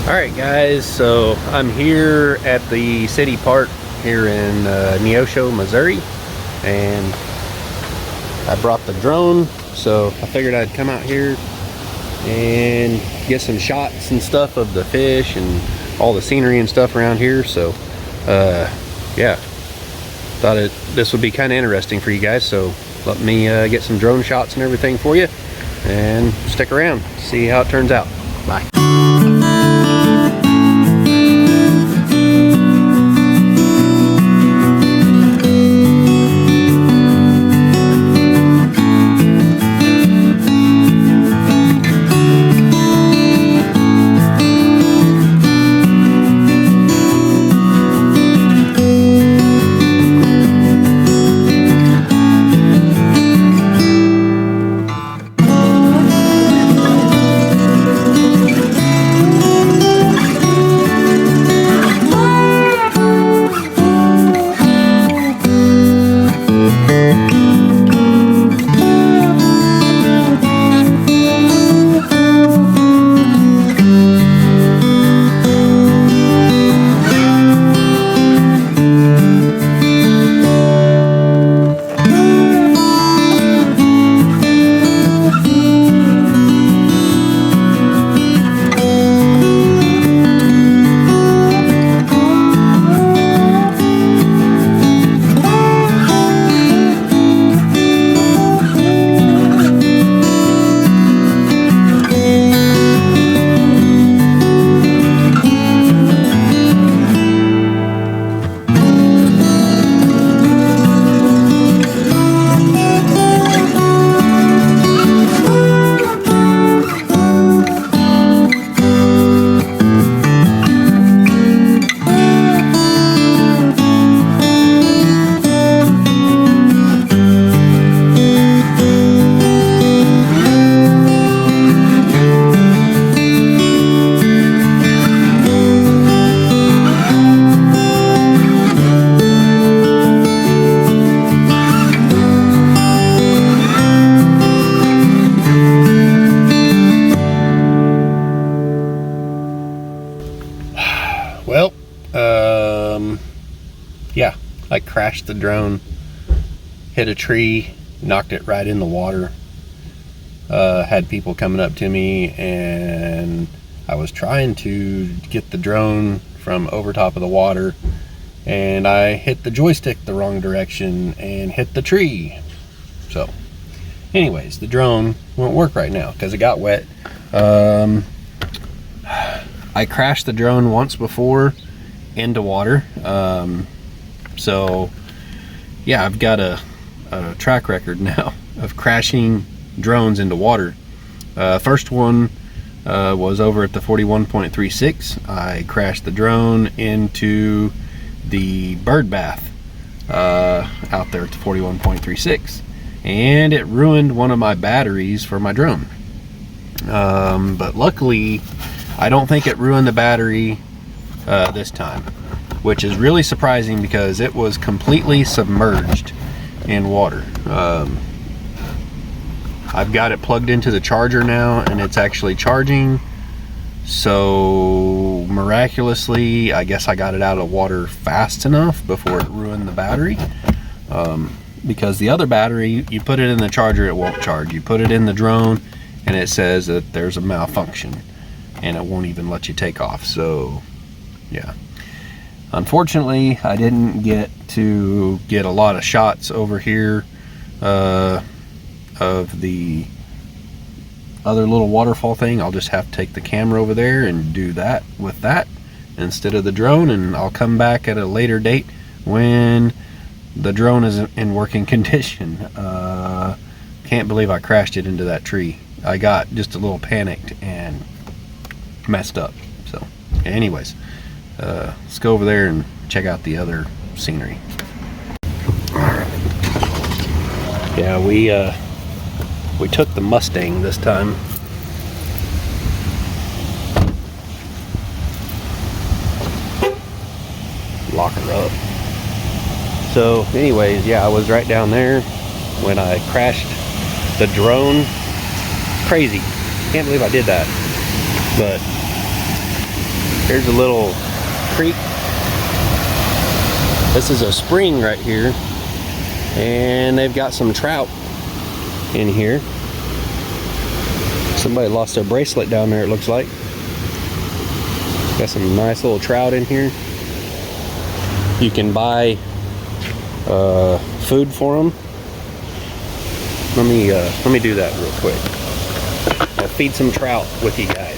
Alright guys, so I'm here at the city park here in Neosho, Missouri, and I brought the drone, so I figured I'd come out here and get some shots and stuff of the fish and all the scenery and stuff around here. So yeah, thought this would be kind of interesting for you guys, so let me get some drone shots and everything for you, and stick around, see how it turns out. Bye. Well, yeah, I crashed the drone, hit a tree, knocked it right in the water. Had people coming up to me, and I was trying to get the drone from over top of the water, and I hit the joystick the wrong direction and hit the tree. So anyways, the drone won't work right now because it got wet. I crashed the drone once before into water, so yeah, I've got a track record now of crashing drones into water. First one was over at the 41.36. I crashed the drone into the bird bath out there at the 41.36, and it ruined one of my batteries for my drone. But luckily I don't think it ruined the battery this time, which is really surprising because it was completely submerged in water. I've got it plugged into the charger now, and it's actually charging. So miraculously, I guess I got it out of water fast enough before it ruined the battery. Because the other battery, you put it in the charger, it won't charge. You put it in the drone and it says that there's a malfunction, and it won't even let you take off. So yeah, unfortunately I didn't get to get a lot of shots over here of the other little waterfall thing. I'll just have to take the camera over there and do that with that instead of the drone, and I'll come back at a later date when the drone is in working condition. Can't believe I crashed it into that tree. I got just a little panicked and messed up. So anyways, let's go over there and check out the other scenery. Alright. Yeah, we took the Mustang this time. Lock her up. So anyways, yeah, I was right down there when I crashed the drone. Crazy. Can't believe I did that. But Here's a little creek. This is a spring right here, and they've got some trout in here. Somebody lost their bracelet down there, it looks like. Got some nice little trout in here. You can buy food for them. Let me do that real quick. I'll feed some trout with you guys.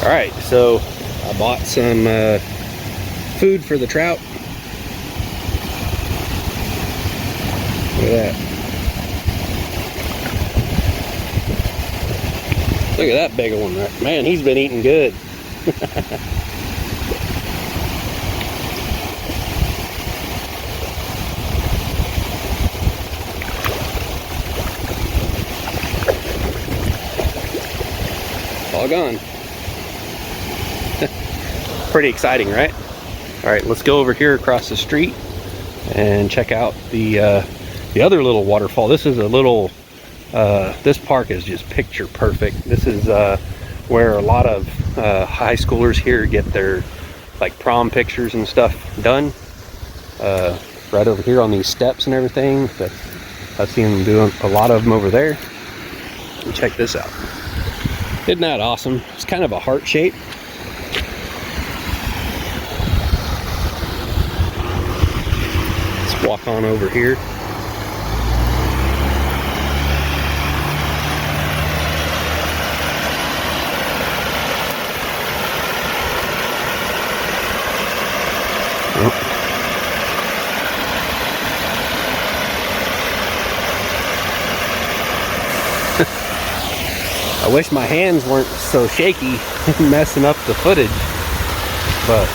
Alright, so I bought some food for the trout. Look at that. Look at that big one. Man, he's been eating good. All gone. Pretty exciting, right? All right, let's go over here across the street and check out the other little waterfall. This is a little, this park is just picture perfect. This is where a lot of high schoolers here get their like prom pictures and stuff done. Right over here on these steps and everything. But I've seen them doing a lot of them over there. And check this out. Isn't that awesome? It's kind of a heart shape. Let's walk on over here. Oh. I wish my hands weren't so shaky messing up the footage, but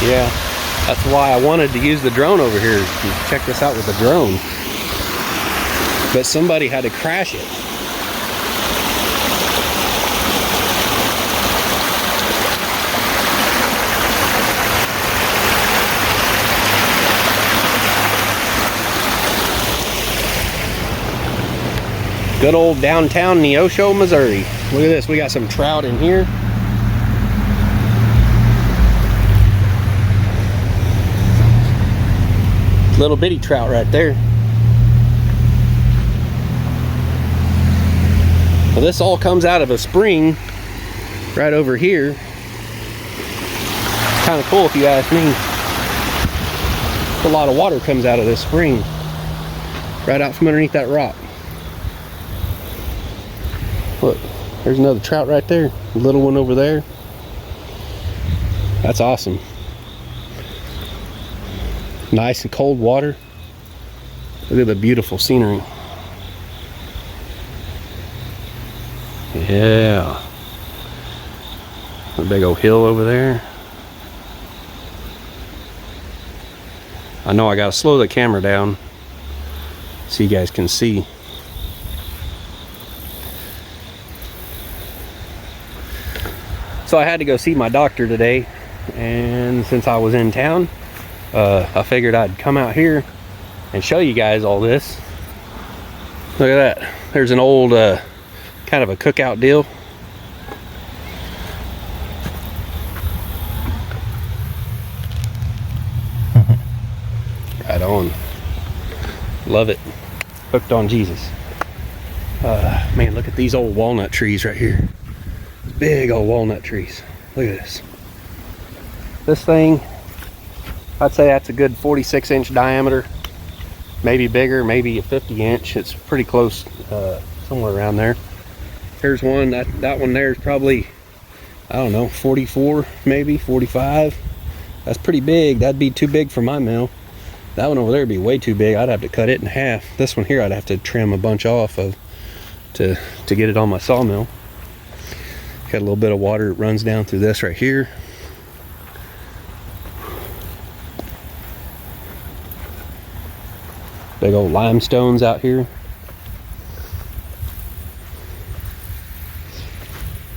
yeah, that's why I wanted to use the drone over here to check this out with the drone, but somebody had to crash it. Good old downtown Neosho, Missouri. Look at this, we got some trout in here. Little bitty trout right there. Well, this all comes out of a spring right over here. It's kind of cool if you ask me. A lot of water comes out of this spring right out from underneath that rock. Look, there's another trout right there. A little one over there. That's awesome. Nice and cold water. Look at the beautiful scenery. Yeah. A big old hill over there. I know I gotta slow the camera down so you guys can see. So I had to go see my doctor today, and since I was in town, I figured I'd come out here and show you guys all this. Look at that. There's an old kind of a cookout deal. Right on. Love it. Hooked on Jesus. Man, look at these old walnut trees right here. Big old walnut trees. Look at this. This thing, I'd say that's a good 46-inch diameter. Maybe bigger, maybe a 50-inch. It's pretty close, somewhere around there. Here's one. That one there is probably, I don't know, 44, maybe 45. That's pretty big. That'd be too big for my mill. That one over there would be way too big. I'd have to cut it in half. This one here, I'd have to trim a bunch off of to get it on my sawmill. Got a little bit of water that runs down through this right here. Big old limestones out here.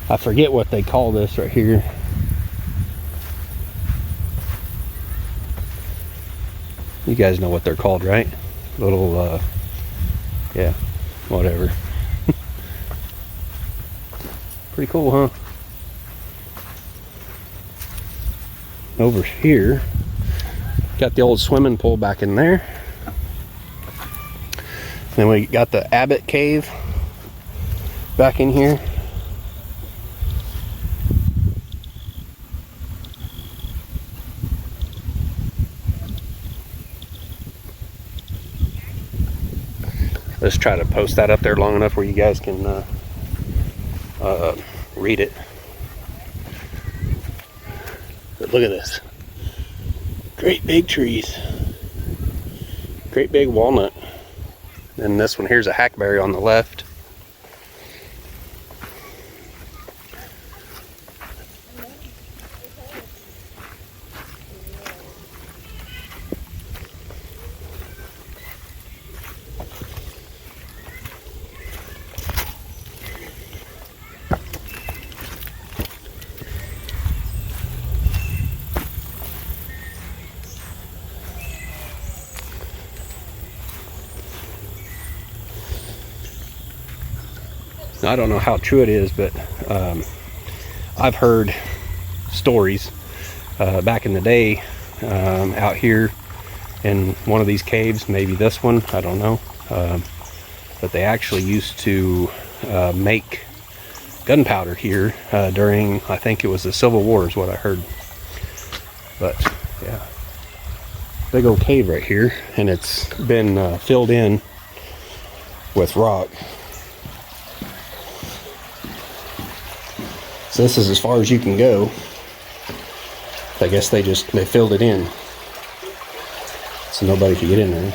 I forget what they call this right here. You guys know what they're called, right? Little, yeah, whatever. Pretty cool, huh? Over here, got the old swimming pool back in there. Then we got the Abbott cave back in here. Let's try to post that up there long enough where you guys can read it. But look at this. Great big trees. Great big walnut. And this one here's a hackberry on the left. I don't know how true it is, but I've heard stories back in the day out here in one of these caves, maybe this one, I don't know, but they actually used to make gunpowder here during, I think it was the Civil War is what I heard. But yeah, big old cave right here, and it's been filled in with rock. So this is as far as you can go. I guess they filled it in so nobody could get in there.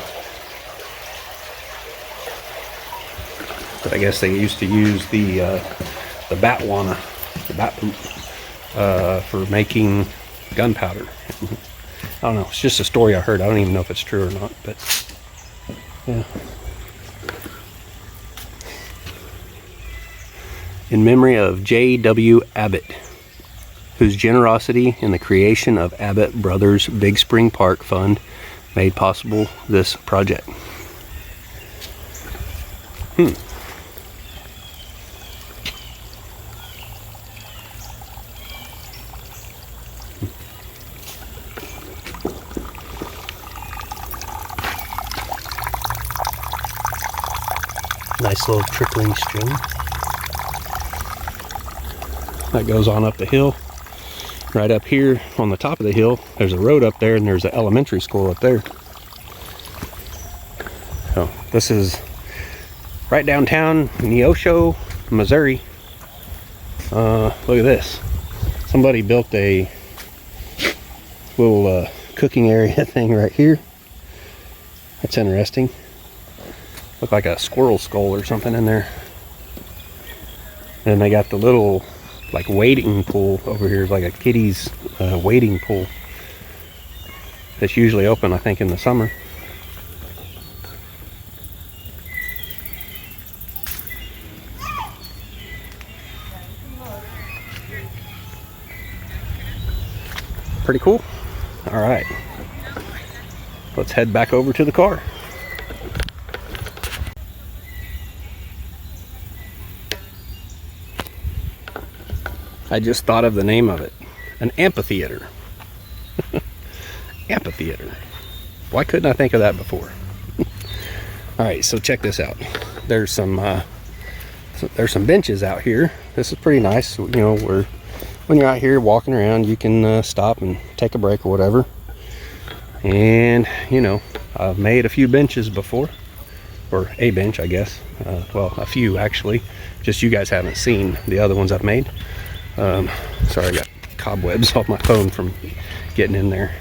But I guess they used to use the bat wanna, the bat poop, for making gunpowder. I don't know. It's just a story I heard. I don't even know if it's true or not. But yeah. In memory of J.W. Abbott, whose generosity in the creation of Abbott Brothers Big Spring Park Fund made possible this project. Nice little trickling stream that goes on up the hill. Right up here on the top of the hill, there's a road up there, and there's an elementary school up there. So this is right downtown Neosho, Missouri. Look at this. Somebody built a little cooking area thing right here. That's interesting. Look like a squirrel skull or something in there. And they got the little like wading pool over here, like a kiddie's wading pool. It's usually open, I think, in the summer. Pretty cool. All right, let's head back over to the car. I just thought of the name of it. An amphitheater. Amphitheater. Why couldn't I think of that before? Alright, so check this out. There's some benches out here. This is pretty nice. You know, when you're out here walking around, you can stop and take a break or whatever. And, you know, I've made a few benches before. Or a bench, I guess. Well, a few actually. Just you guys haven't seen the other ones I've made. Sorry, I got cobwebs off my phone from getting in there.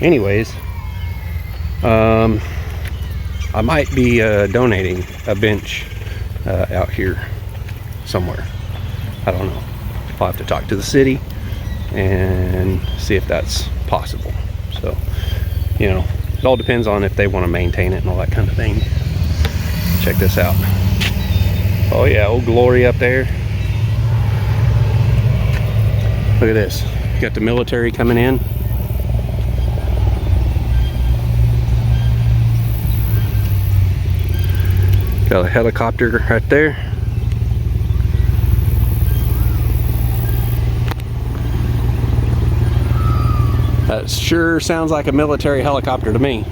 Anyways, I might be donating a bench out here somewhere. I don't know. I'll have to talk to the city and see if that's possible. So, you know, It all depends on if they want to maintain it and all that kind of thing. Check this out. Oh yeah, Old Glory up there. Look at this. Got the military coming in. Got a helicopter right there. That sure sounds like a military helicopter to me.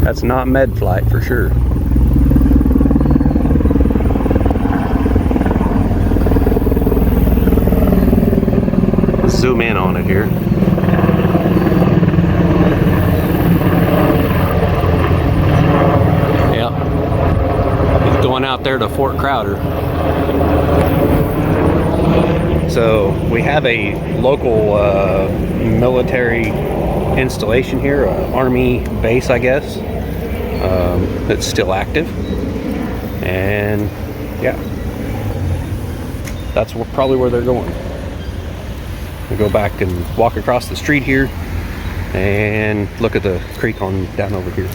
That's not med flight for sure. Zoom in on it here. Yeah. He's going out there to Fort Crowder. So we have a local military installation here, an army base, I guess, that's still active. And yeah, that's probably where they're going. We go back and walk across the street here and look at the creek on down over here.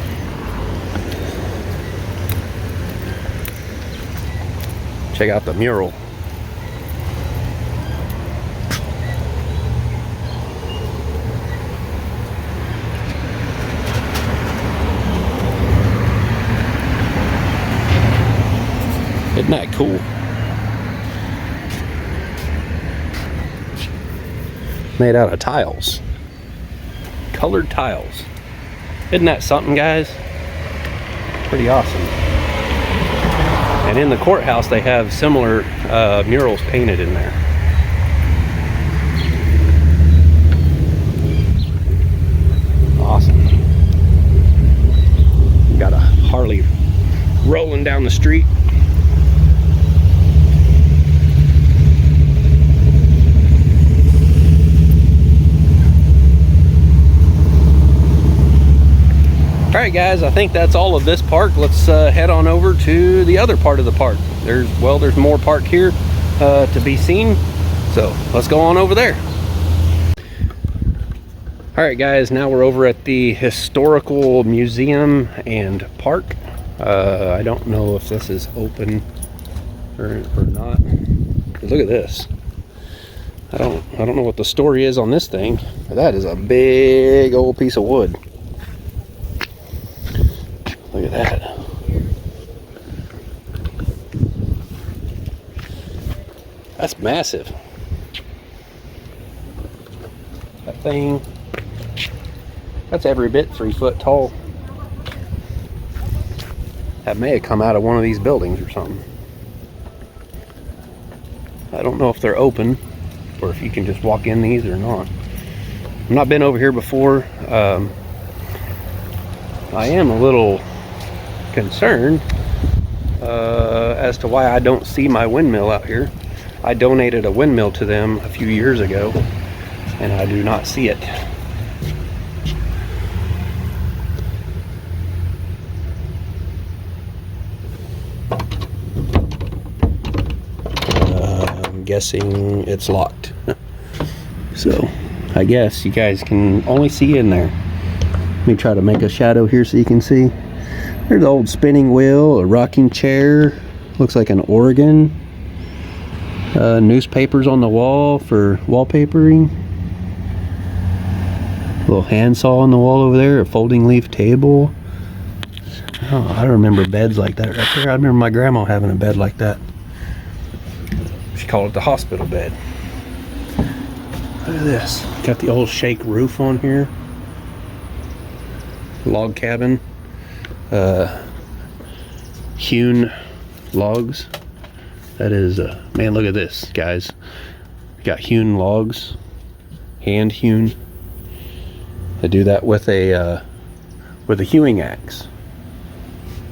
Check out the mural. Isn't that cool? Made out of tiles. Colored tiles. Isn't that something, guys? Pretty awesome. And in the courthouse they have similar murals painted in there. Awesome. Got a Harley rolling down the street. Alright guys, I think that's all of this park. Let's head on over to the other part of the park. There's more park here to be seen, so let's go on over there. Alright guys, now we're over at the Historical Museum and Park. I don't know if this is open or not. Look at this. I don't know what the story is on this thing, but that is a big old piece of wood. Look at that. That's massive. That thing, that's every bit 3 foot tall. That may have come out of one of these buildings or something. I don't know if they're open or if you can just walk in these or not. I've not been over here before. I am a little concerned as to why I don't see my windmill out here. I donated a windmill to them a few years ago and I do not see it. I'm guessing it's locked. So I guess you guys can only see in there. Let me try to make a shadow here so you can see. There's an old spinning wheel, a rocking chair, looks like an organ, newspapers on the wall for wallpapering, a little handsaw on the wall over there, a folding leaf table. Oh, I remember beds like that right there. I remember my grandma having a bed like that. She called it the hospital bed. Look at this. Got the old shake roof on here. Log cabin. Hewn logs. That is man, look at this, guys. Got hewn logs, hand hewn. They do that with a hewing axe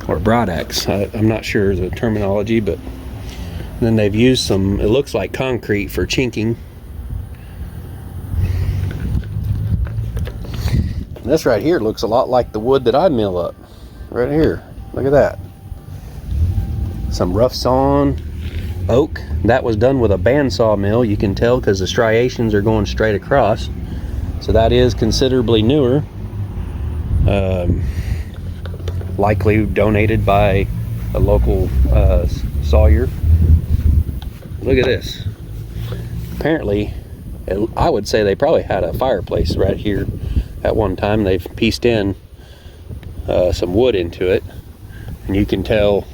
or a broad axe. I'm not sure the terminology, but then they've used some, it looks like concrete for chinking. This right here looks a lot like the wood that I mill up. Right here. Look at that. Some rough sawn. oak. That was done with a bandsaw mill. You can tell because the striations are going straight across. So that is considerably newer. Likely donated by a local sawyer. Look at this. Apparently, I would say they probably had a fireplace right here at one time. They've pieced in some wood into it, and you can tell,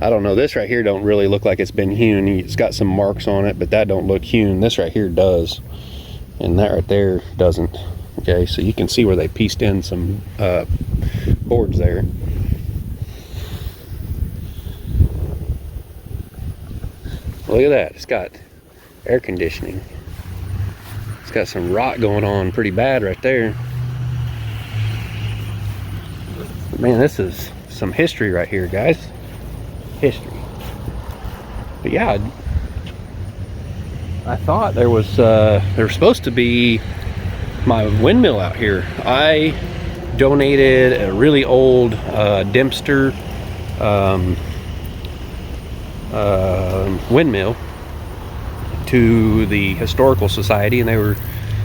I don't know, this right here don't really look like it's been hewn. It's got some marks on it, but that don't look hewn. This right here does, and that right there doesn't. Okay, so you can see where they pieced in some boards there. Look at that. It's got air conditioning. It's got some rot going on pretty bad right there. Man, this is some history right here, guys. History. But yeah, I thought there was supposed to be my windmill out here. I donated a really old Dempster windmill to the Historical Society, and they were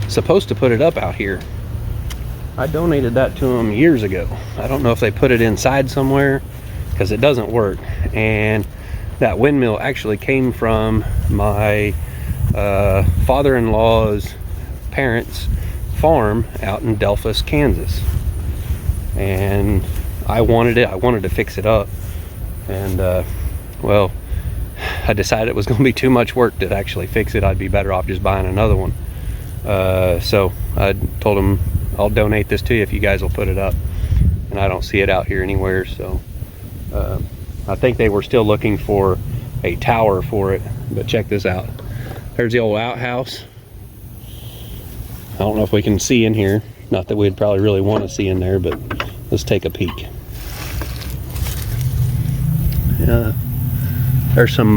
supposed to put it up out here. I donated that to them years ago. I don't know if they put it inside somewhere because it doesn't work. And that windmill actually came from my father-in-law's parents' farm out in Delphus, Kansas. And I wanted it. I wanted to fix it up. And well, I decided it was going to be too much work to actually fix it. I'd be better off just buying another one. So I told them, I'll donate this to you if you guys will put it up. And I don't see it out here anywhere, so I think they were still looking for a tower for it. But check this out. There's the old outhouse. I don't know if we can see in here. Not that we'd probably really want to see in there, but let's take a peek. There's some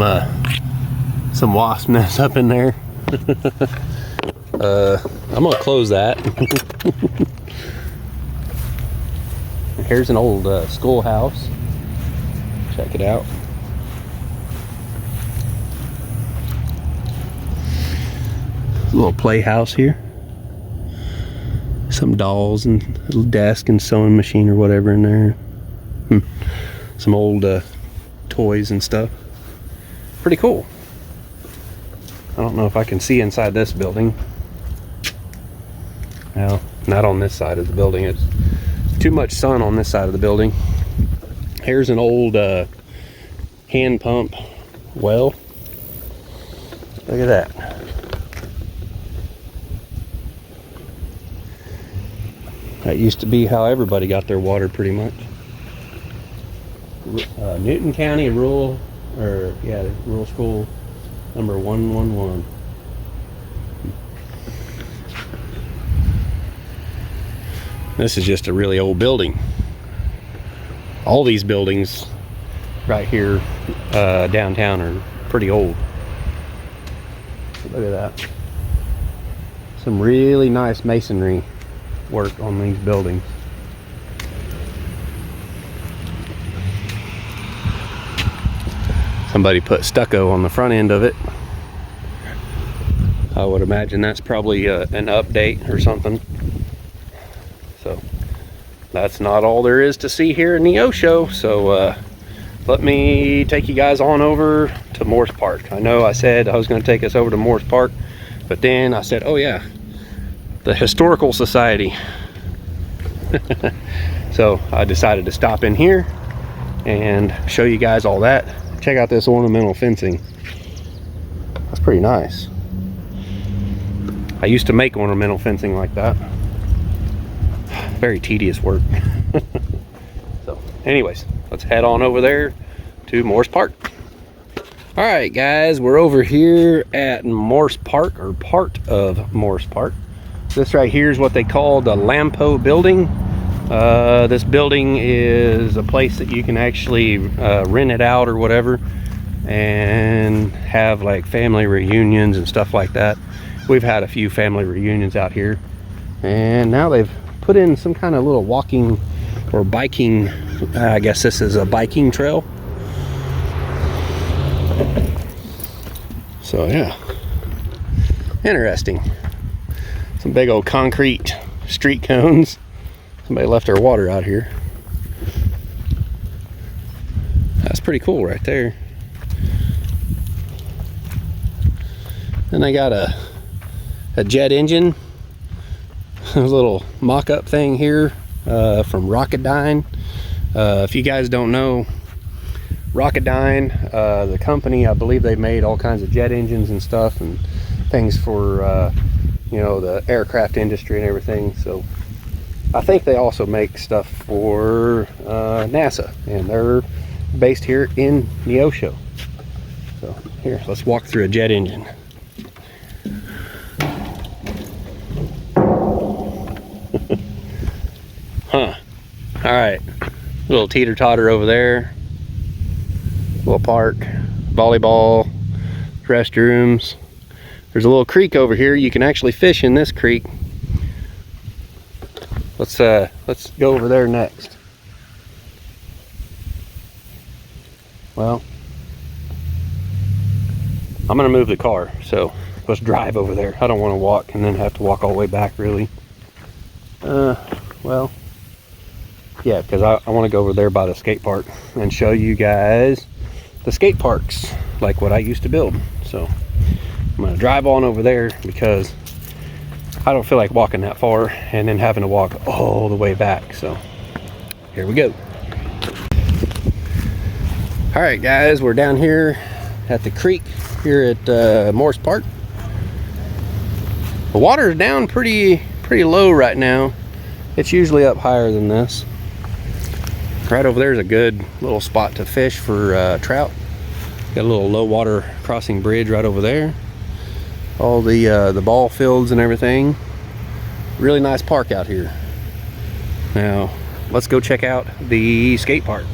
wasp nests up in there. I'm gonna close that. Here's an old schoolhouse. Check it out. A little playhouse here. Some dolls and a little desk and sewing machine or whatever in there. Some old toys and stuff. Pretty cool. I don't know if I can see inside this building. Well, not on this side of the building. It's too much sun on this side of the building. Here's an old hand pump well. Look at that. That used to be how everybody got their water pretty much. Newton County Rural School number 111. This is just a really old building. All these buildings right here downtown are pretty old. Look at that. Some really nice masonry work on these buildings. Somebody put stucco on the front end of it. I would imagine that's probably an update or something. So that's not all there is to see here in Neosho. So let me take you guys on over to Morse Park. I know I said I was going to take us over to Morse Park, but then I said, oh yeah, the Historical Society. So I decided to stop in here and show you guys all that. Check out this ornamental fencing. That's pretty nice. I used to make ornamental fencing like that. Very tedious work. So anyways, let's head on over there to Morse Park. All right guys, we're over here at Morse Park, or part of Morse Park. This right here is what they call the Lampo building. This building is a place that you can actually rent it out or whatever and have like family reunions and stuff like that. We've had a few family reunions out here, and now they've put in some kind of little walking or biking, I guess this is a biking trail. So yeah, interesting. Some big old concrete street cones. Somebody left their water out here. That's pretty cool right there. And they got a jet engine, a little mock-up thing here from Rocketdyne. If you guys don't know Rocketdyne, the company, I believe they made all kinds of jet engines and stuff and things for you know, the aircraft industry and everything. So I think they also make stuff for NASA, and they're based here in Neosho. So here, let's walk through a jet engine. Huh. All right, little teeter-totter over there, little park, volleyball, restrooms. There's a little creek over here. You can actually fish in this creek. Let's go over there next. Well, I'm gonna move the car, so let's drive over there. I don't want to walk and then have to walk all the way back, really. Well, yeah, because I want to go over there by the skate park and show you guys the skate parks, like what I used to build. So I'm gonna drive on over there because I don't feel like walking that far and then having to walk all the way back. So here we go. All right, guys, we're down here at the creek here at Morse Park. The water is down pretty low right now. It's usually up higher than this. Right over there is a good little spot to fish for trout. Got a little low water crossing bridge right over there. All the ball fields and everything. Really nice park out here. Now let's go check out the skate park.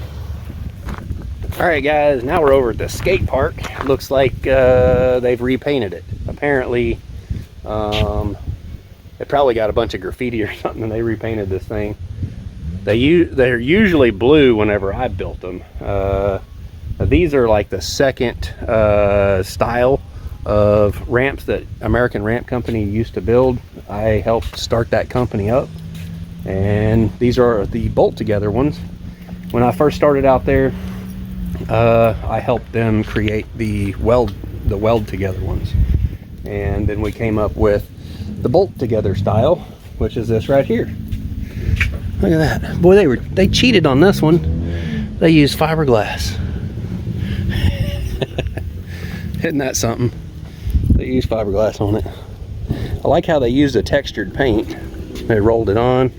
All right, guys, now we're over at the skate park. Looks like they've repainted it. Apparently it probably got a bunch of graffiti or something and they repainted this thing. They're usually blue whenever I built them. These are like the second style of ramps that American Ramp Company used to build. I helped start that company up, and these are the bolt together ones. When I first started out there, I helped them create the weld together ones, and then we came up with the bolt together style, which is this right here. Look at that. Boy, they cheated on this one. They used fiberglass. Isn't that something? They used fiberglass on it. I like how they used a textured paint. They rolled it on.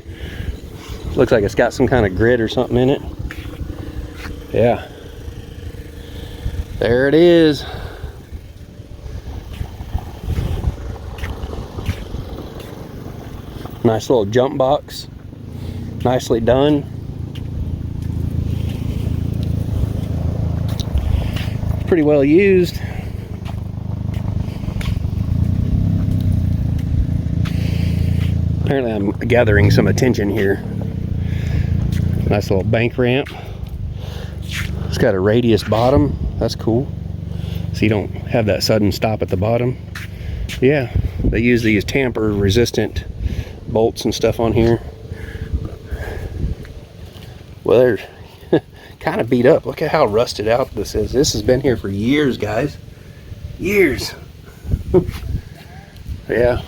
Looks like it's got some kind of grit or something in it. Yeah. There it is. Nice little jump box. Nicely done. Pretty well used. Apparently I'm gathering some attention here. Nice little bank ramp. It's got a radius bottom. That's cool. So you don't have that sudden stop at the bottom. Yeah, they use these tamper resistant bolts and stuff on here. Well, they're kind of beat up. Look at how rusted out this is. This has been here for years, guys. Years. Yeah.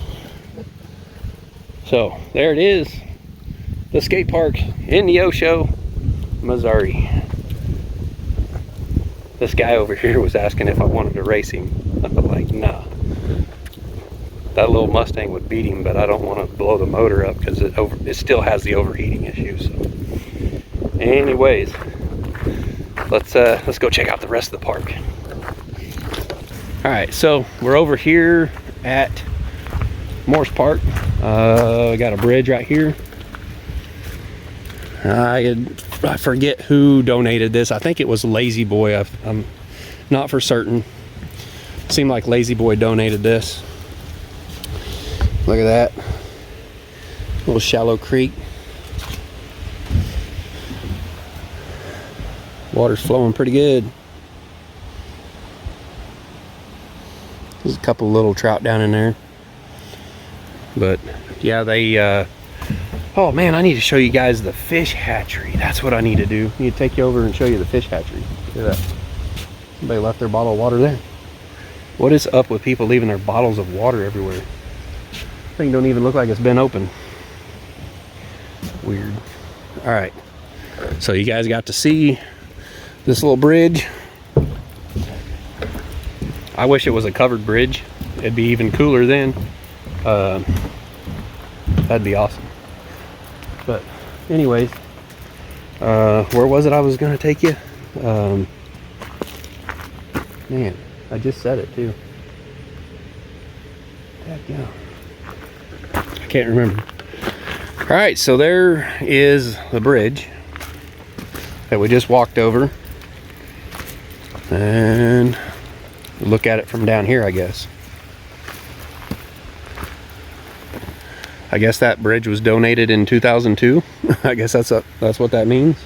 So there it is, the skate park in Neosho, Missouri. This guy over here was asking if I wanted to race him. I'm like, nah. That little Mustang would beat him, but I don't want to blow the motor up because it still has the overheating issue. So, anyways, let's go check out the rest of the park. All right, so we're over here at Morse Park. We got a bridge right here. I forget who donated this. I think it was Lazy Boy. I'm not for certain. Seemed like Lazy Boy donated this. Look at that. Little shallow creek. Water's flowing pretty good. There's a couple little trout down in there. But yeah, they oh man, I need to show you guys the fish hatchery. That's what I need to do. I need to take you over and show you the fish hatchery. Look at that. Somebody left their bottle of water there. What is up with people leaving their bottles of water everywhere? Thing don't even look like it's been open. Weird. All right, so you guys got to see this little bridge. I wish it was a covered bridge. It'd be even cooler then. That'd be awesome. But anyways, where was it I was gonna take you? Man, I just said it too. Heck yeah. I can't remember. All right, so there is the bridge that we just walked over. And look at it from down here, I guess. I guess that bridge was donated in 2002. I guess that's what that means.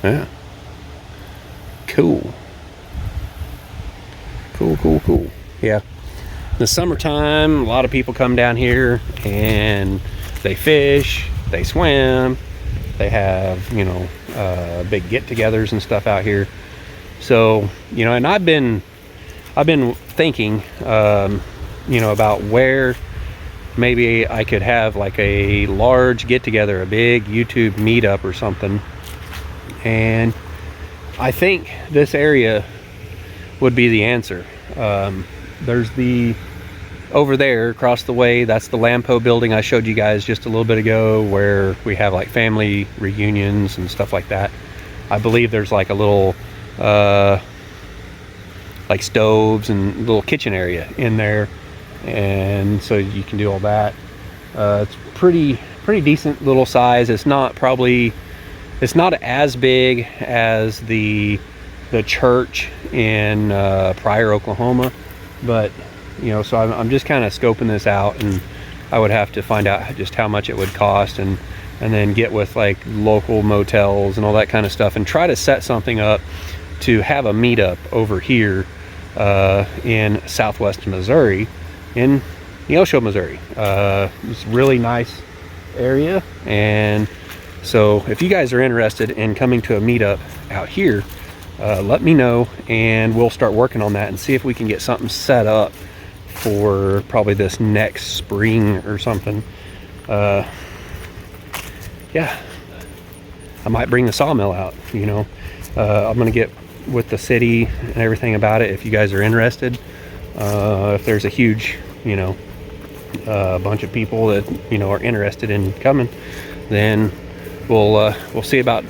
Yeah. Cool. Cool. Yeah. In the summertime, a lot of people come down here and they fish, they swim, they have, you know, big get-togethers and stuff out here. So, you know, and I've been thinking, you know, about where maybe I could have like a large get-together, a big YouTube meetup or something. And I think this area would be the answer. There's over there across the way, that's the Lampo building I showed you guys just a little bit ago, where we have like family reunions and stuff like that. I believe there's like a little like stoves and little kitchen area in there, and so you can do all that. It's pretty decent little size. It's not as big as the church in Pryor, Oklahoma, but you know, so I'm just kind of scoping this out, and I would have to find out just how much it would cost, and then get with like local motels and all that kind of stuff, and try to set something up to have a meetup over here in southwest Missouri, in Neosho, Missouri. It's a really nice area, and so if you guys are interested in coming to a meetup out here, let me know, and we'll start working on that and see if we can get something set up for probably this next spring or something. Yeah, I might bring the sawmill out, you know. I'm gonna get with the city and everything about it if you guys are interested. If there's a huge, you know, bunch of people that, you know, are interested in coming, then we'll see about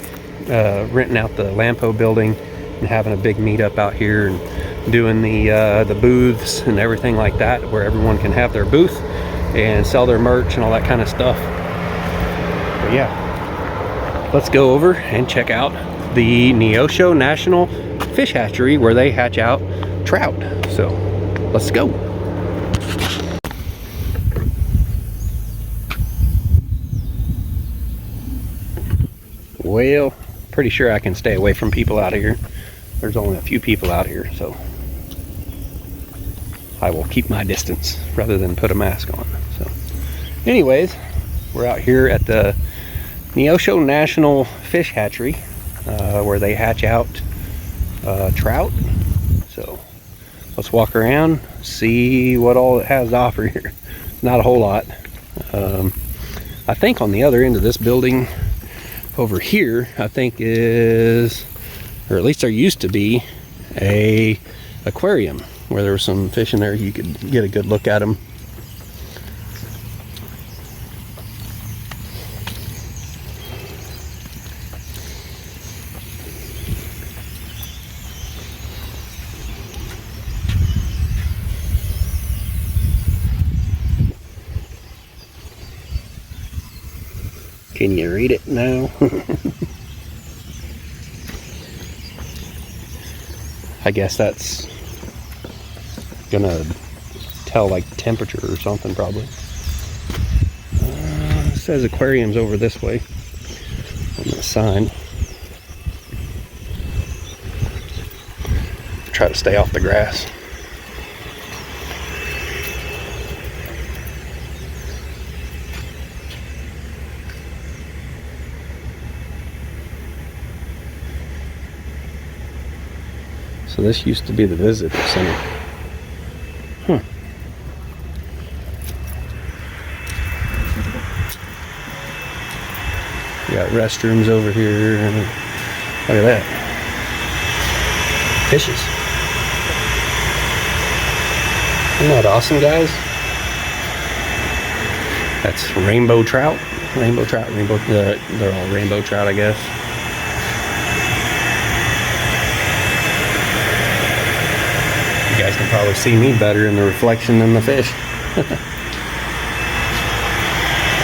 renting out the Lampo building and having a big meetup out here, and doing the booths and everything like that, where everyone can have their booth and sell their merch and all that kind of stuff. But yeah, let's go over and check out the Neosho National Fish Hatchery, where they hatch out trout. So let's go. Well, pretty sure I can stay away from people out here. There's only a few people out here, so I will keep my distance rather than put a mask on. So anyways, we're out here at the Neosho National Fish Hatchery, where they hatch out trout. So let's walk around, see what all it has to offer here. Not a whole lot. I think on the other end of this building over here, I think is, or at least there used to be, a aquarium where there was some fish in there. You could get a good look at them. Can you read it now? I guess that's gonna tell like temperature or something probably. It says aquarium's over this way on the sign. Try to stay off the grass. So this used to be the visitor center. Huh. We got restrooms over here. And look at that. Fishes. Isn't that awesome, guys? That's rainbow trout. Rainbow trout. They're all rainbow trout, I guess. You guys can probably see me better in the reflection than the fish.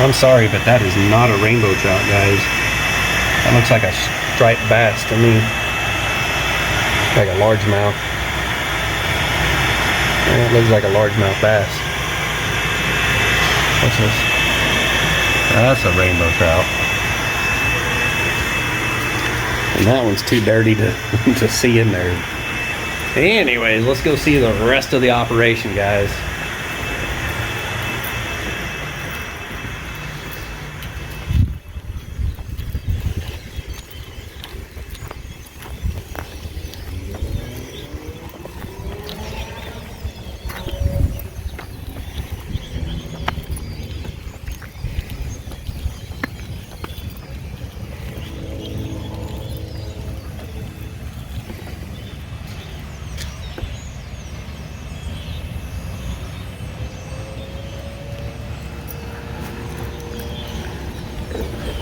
I'm sorry, but that is not a rainbow trout, guys. That looks like a striped bass to me. Like a largemouth. Yeah, it looks like a largemouth bass. What's this? That's a rainbow trout. And that one's too dirty to see in there. Anyways, let's go see the rest of the operation, guys.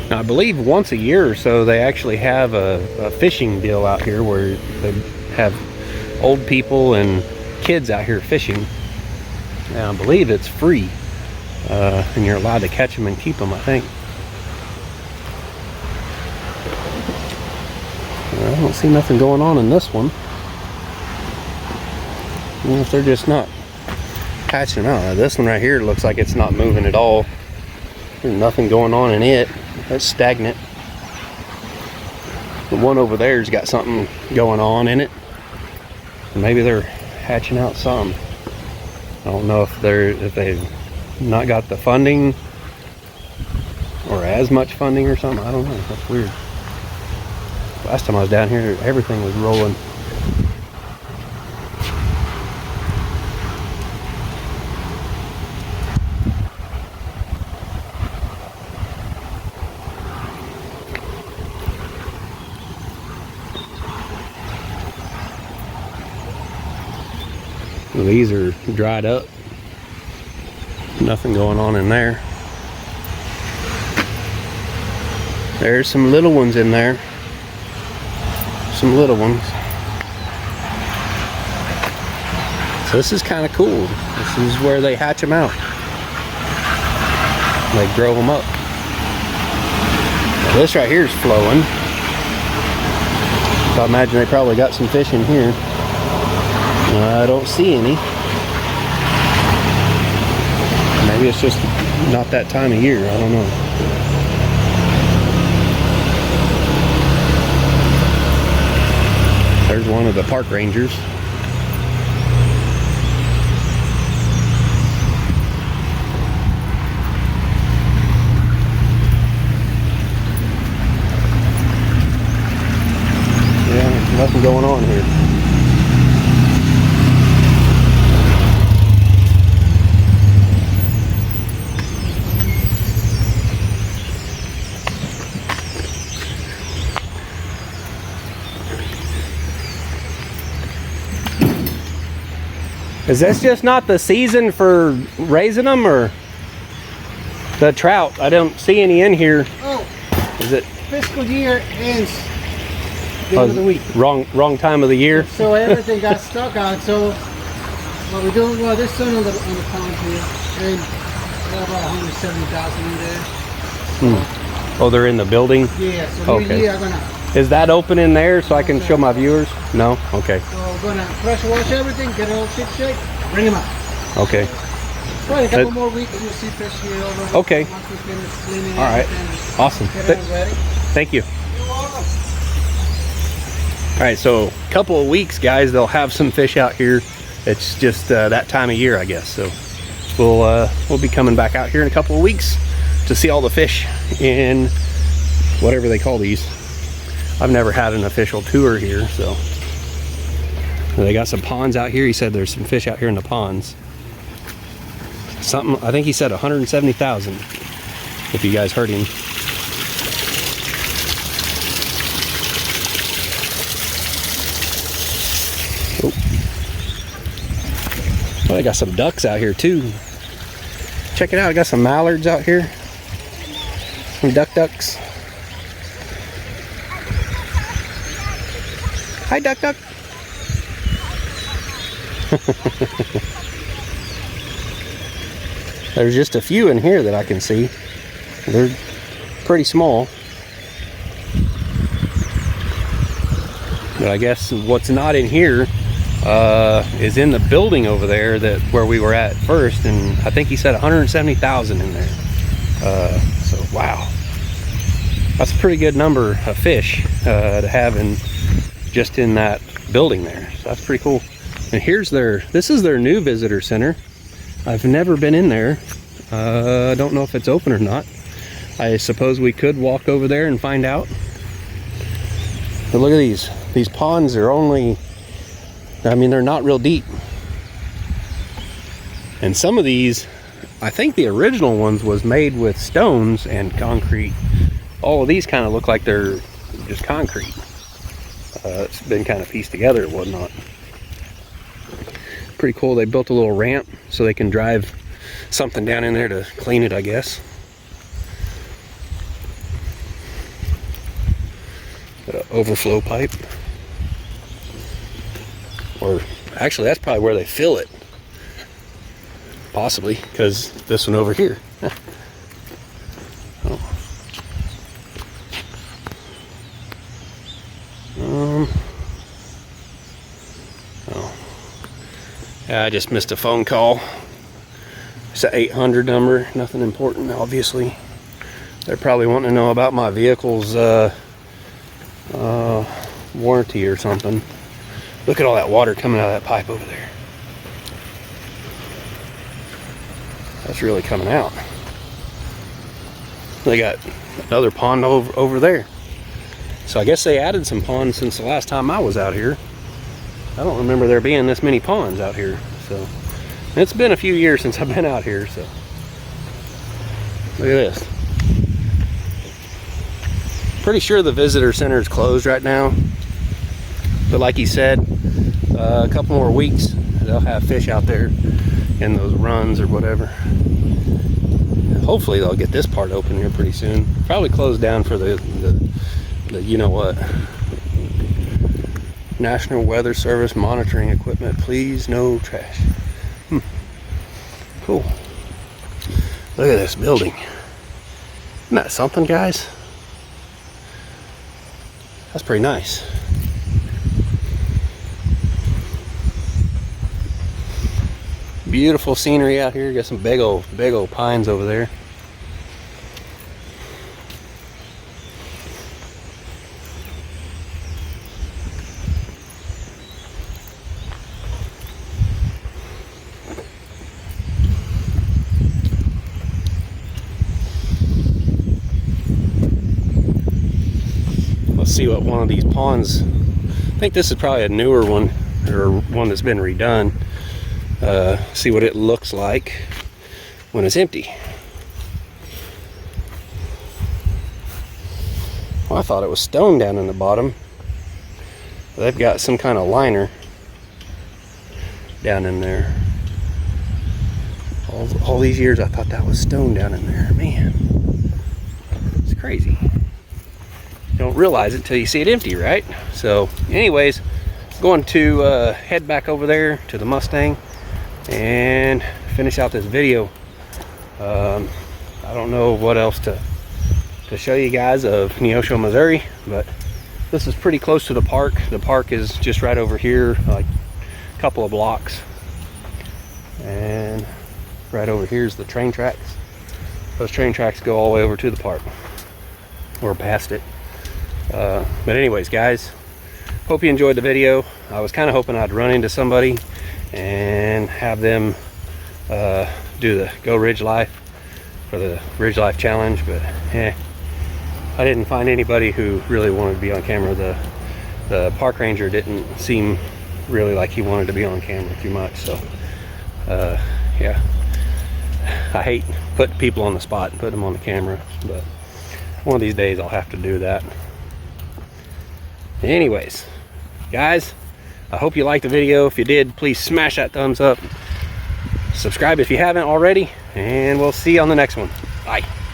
Now, I believe once a year or so they actually have a fishing deal out here where they have old people and kids out here fishing. Now, I believe it's free, and you're allowed to catch them and keep them, I think. I don't see nothing going on in this one. I don't know if they're just not hatching them out. This one right here looks like it's not moving at all. There's nothing going on in it. That's stagnant. The one over there's got something going on in it. Maybe they're hatching out some. I don't know if they've not got the funding or as much funding or something. I don't know. That's weird. Last time I was down here, everything was rolling. These are dried up. Nothing going on in there. There's some little ones in there. Some little ones. So this is kind of cool. This is where they hatch them out. They grow them up. Now this right here is flowing. So I imagine they probably got some fish in here. I don't see any. Maybe it's just not that time of year. I don't know. There's one of the park rangers. Yeah, nothing going on here. Is this just not the season for raising them, or the trout? I don't see any in here. Oh, is it fiscal year ends the end of the week? Wrong time of the year. So everything got stuck out. So what we're doing, well, there's some on the pond here, and about 170,000 in there. Oh, they're in the building. Yeah. So okay. here are gonna. Is that open in there so I can show my viewers? No? Okay. So we're gonna pressure wash everything, get it all ship shape, bring them out. Okay. Probably a couple more weeks, you'll see fish here over. Okay. All right. Awesome. Get it ready. Thank you. You're welcome. All right, so a couple of weeks, guys, they'll have some fish out here. It's just that time of year, I guess. So we'll be coming back out here in a couple of weeks to see all the fish in whatever they call these. I've never had an official tour here, so they got some ponds out here. He said there's some fish out here in the ponds. Something, I think he said 170,000, if you guys heard him. Well, I got some ducks out here too. Check it out, I got some mallards out here. Some ducks. Hi, duck. There's just a few in here that I can see. They're pretty small. But I guess what's not in here is in the building over there where we were at first, and I think he said 170,000 in there. So wow, that's a pretty good number of fish to have just in that building there. So that's pretty cool. And this is their new visitor center. I've never been in there. I don't know if it's open or not. I suppose we could walk over there and find out. But look at these. These ponds are only, I mean, they're not real deep. And some of these, I think the original ones was made with stones and concrete. All of these kind of look like they're just concrete. It's been kind of pieced together and whatnot. Pretty cool. They built a little ramp so they can drive something down in there to clean it, I guess. Got an overflow pipe. Or actually, that's probably where they fill it. Possibly, because this one over here. Yeah, I just missed a phone call. It's an 800 number, nothing important, obviously. They're probably wanting to know about my vehicle's warranty or something. Look at all that water coming out of that pipe over there. That's really coming out. They got another pond over there. So I guess they added some ponds since the last time I was out here. I don't remember there being this many ponds out here. So it's been a few years since I've been out here. So look at this. Pretty sure the visitor center is closed right now. But like he said, a couple more weeks, they'll have fish out there in those runs or whatever. Hopefully they'll get this part open here pretty soon. Probably closed down for the you know what, National Weather Service monitoring equipment. Please, no trash. Cool. Look at this building. Isn't that something, guys? That's pretty nice. Beautiful scenery out here. Got some big old pines over there. Let's see what one of these ponds, I think this is probably a newer one, or one that's been redone. See what it looks like when it's empty. Well, I thought it was stone down in the bottom. They've got some kind of liner down in there. All these years I thought that was stone down in there. Man, it's crazy. You don't realize it till you see it empty, right? So anyways, going to head back over there to the Mustang and finish out this video. I don't know what else to show you guys of Neosho, Missouri, but this is pretty close to the park. The park is just right over here, like a couple of blocks, and right over here is the train tracks. Those train tracks go all the way over to the park or past it. But anyways, guys, hope you enjoyed the video. I was kind of hoping I'd run into somebody and have them do the Go Ridge Life for the Ridge Life challenge, but I didn't find anybody who really wanted to be on camera. The park ranger didn't seem really like he wanted to be on camera too much, so yeah, I hate putting people on the spot and putting them on the camera, but one of these days I'll have to do that. Anyways, guys, I hope you liked the video. If you did, please smash that thumbs up, subscribe if you haven't already, and we'll see you on the next one.